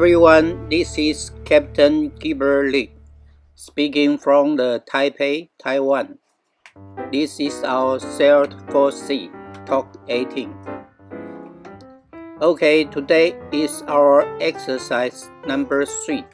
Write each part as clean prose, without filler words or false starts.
everyone, this is Captain Gilbert speaking from the Taipei, Taiwan. This is our sailed4seas Talk 18. Okay, today is our exercise number 3.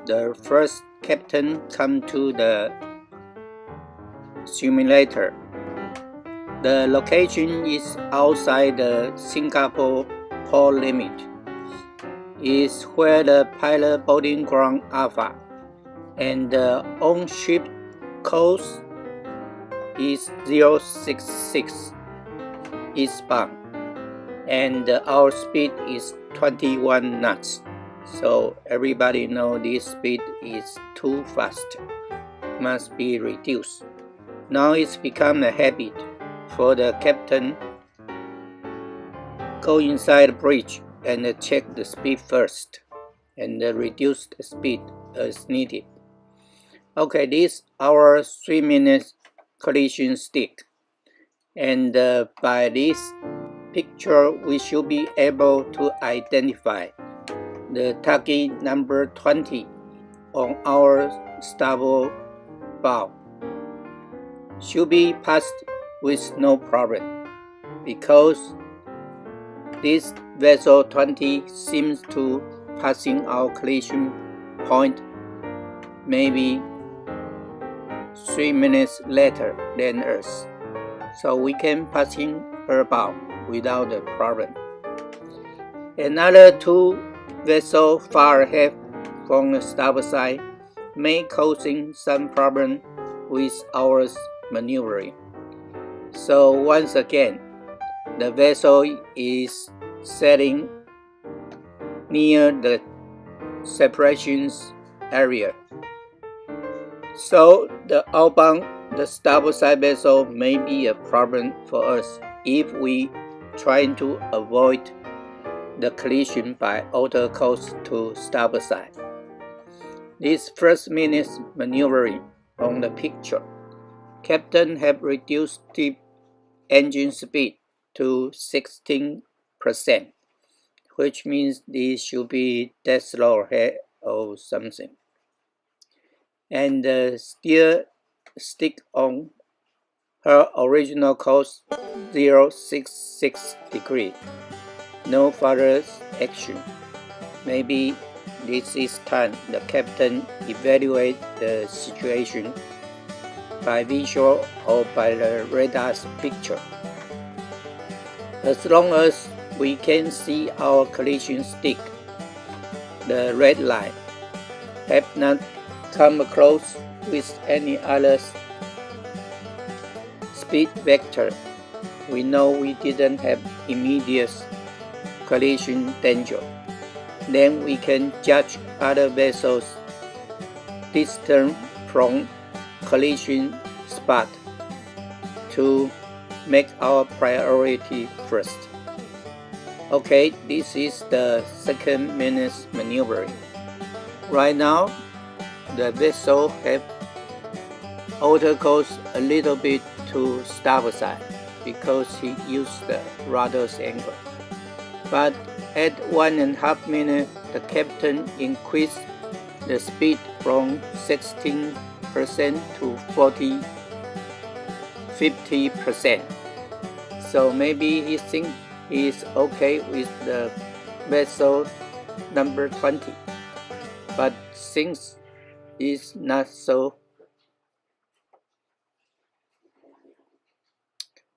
The first captain come to the simulator. The location is outside the Singapore port limit. Is where the pilot boarding ground Alpha and the on-ship course is 066 eastbound and our speed is 21 knots. So everybody know this speed is too fast, must be reduced. Now it's become a habit for the captain go inside the bridge and check the speed first and reduce the speed as needed. Okay, this is our 3-minute collision stick, and by this picture we should be able to identify the target number 20 on our starboard bow. Should be passed with no problem because this vessel 20 seems to passing our collision point maybe 3 minutes later than us, so we can passing her bow without a problem. Another 2 vessels far ahead from the starboard side may causing some problem with our maneuvering. So once again, the vessel is sailing near the separations area. So the outbound, the starboard side vessel may be a problem for us if we trying to avoid the collision by alter course to starboard side. This first minute maneuvering on the picture, captain have reduced the engine speed to 16%, which means this should be dead slow ahead or something. And still stick on her original course 066 degree. No further action. Maybe this is time the captain evaluate the situation by visual or by the radar's picture. As long as we can see our collision stick, the red line have not come across with any other speed vector, we know we didn't have immediate collision danger. Then we can judge other vessels distance from collision spot to make our priority first. Okay, this is the 2nd minute maneuvering. Right now, the vessel have alter course a little bit to starboard side because he used the rudder's angle. But at 1.5 minutes, the captain increased the speed from 16% to 50%. So maybe he thinks he's okay with the vessel number 20, but things is not so.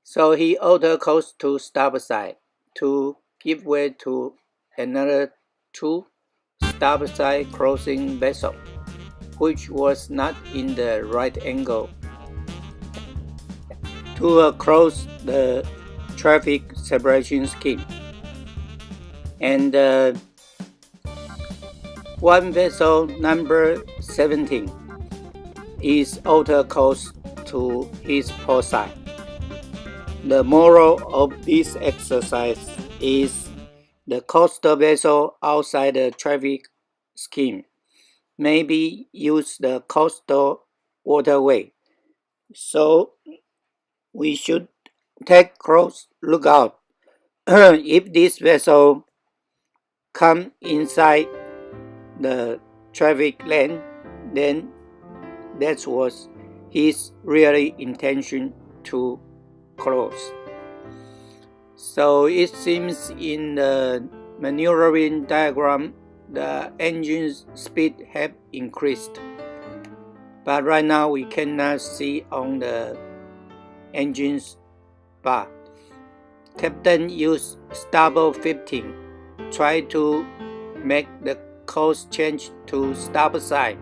So he alter course to starboard side to give way to another 2 starboard side crossing vessel, which was not in the right angle to cross the traffic separation scheme. And one vessel number 17 is alter course to his port side. The moral of this exercise is the coastal vessel outside the traffic scheme maybe use the coastal waterway. So we should take close lookout if this vessel come inside the traffic lane, then that was his real intention to cross. So it seems in the maneuvering diagram, the engine's speed have increased. But right now we cannot see on the engine's bar. Captain used starboard 15, try to make the course change to starboard side,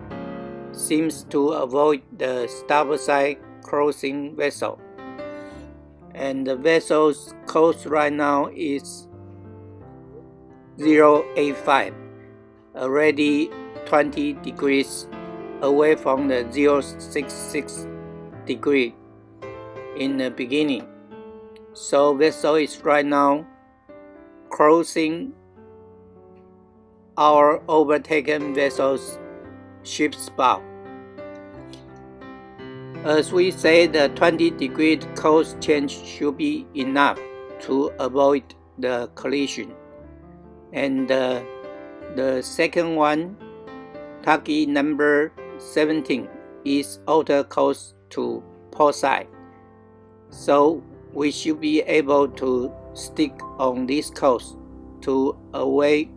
seems to avoid the starboard side crossing vessel. And the vessel's course right now is 085, already 20 degrees away from the 066 degree in the beginning. So vessel is right now crossing our overtaken vessel's ship's bow. As we say, the 20-degree course change should be enough to avoid the collision. And the second one, tacky number 17, is alter course to port side. So we should be able to stick on this course to avoid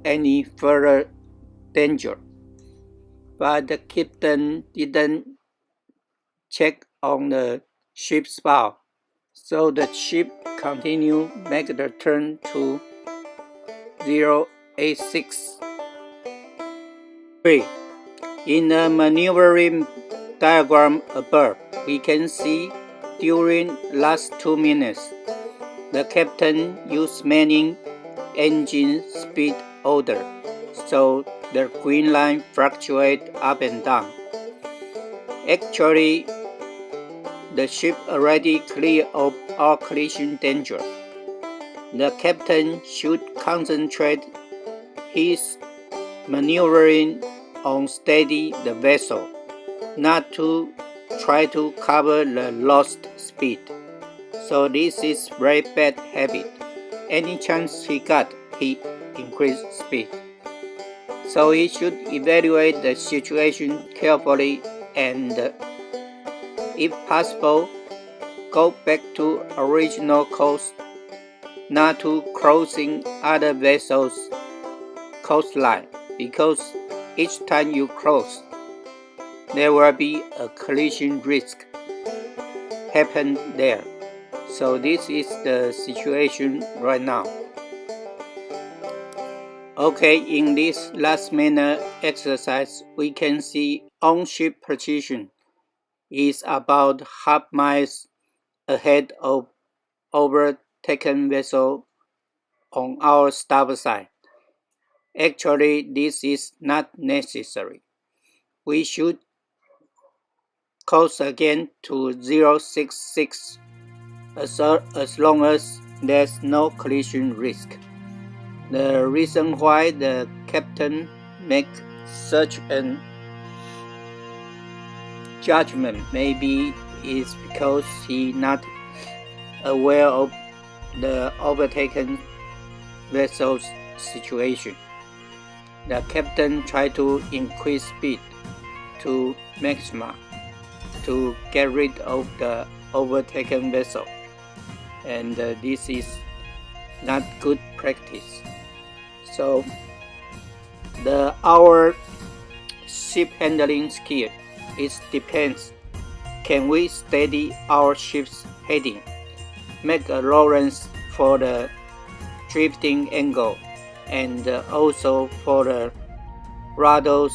any further danger. But the captain didn't check on the ship's bow, so the ship continued make the turn to 086. In the maneuvering diagram above, we can see during last 2 minutes, the captain used many engine speed order, so the green line fluctuates up and down. Actually, the ship already cleared of all collision danger. The captain should concentrate his maneuvering on steady the vessel, not to try to cover the lost speed. So this is very bad habit. Any chance he got, he increased speed. So he should evaluate the situation carefully and, if possible, go back to original course, not to crossing other vessels' coastline, because each time you cross, there will be a collision risk happen there. So this is the situation right now. Okay, in this last minute exercise, we can see on-ship position is about half miles ahead of overtaken vessel on our starboard side. Actually, this is not necessary. We should course again to 066 as long as there's no collision risk. The reason why the captain makes such an judgment maybe is because he not aware of the overtaken vessel's situation. The captain tried to increase speed to maximum to get rid of the overtaken vessel, and this is not good practice. So our ship handling skill depends. Can we steady our ship's heading, make a tolerance for the drifting angle, and also for the rudders,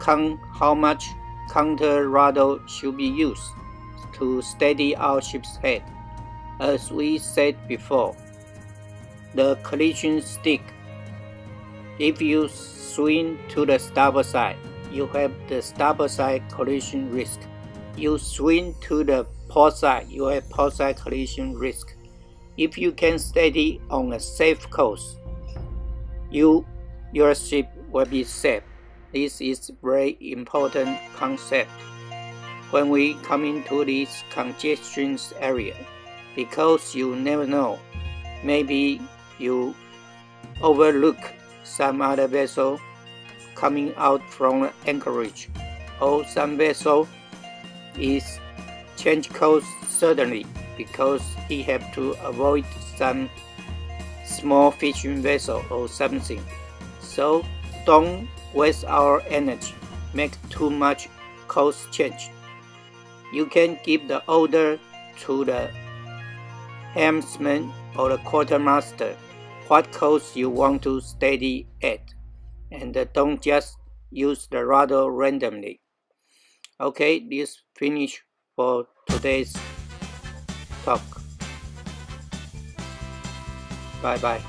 how much counter rudder should be used to steady our ship's head. As we said before, the collision stick, if you swing to the starboard side, you have the starboard side collision risk. You swing to the port side, you have port side collision risk. If you can steady on a safe course, your ship will be safe. This is very important concept when we come into this congestion area, because you never know, maybe you overlook some other vessel coming out from anchorage, or some vessel is change course suddenly because he have to avoid some small fishing vessel or something. So don't waste our energy, make too much course change. You can give the order to the helmsman or the quartermaster what course you want to steady at, and don't just use the rudder randomly. Okay, this finish for today's talk. Bye bye.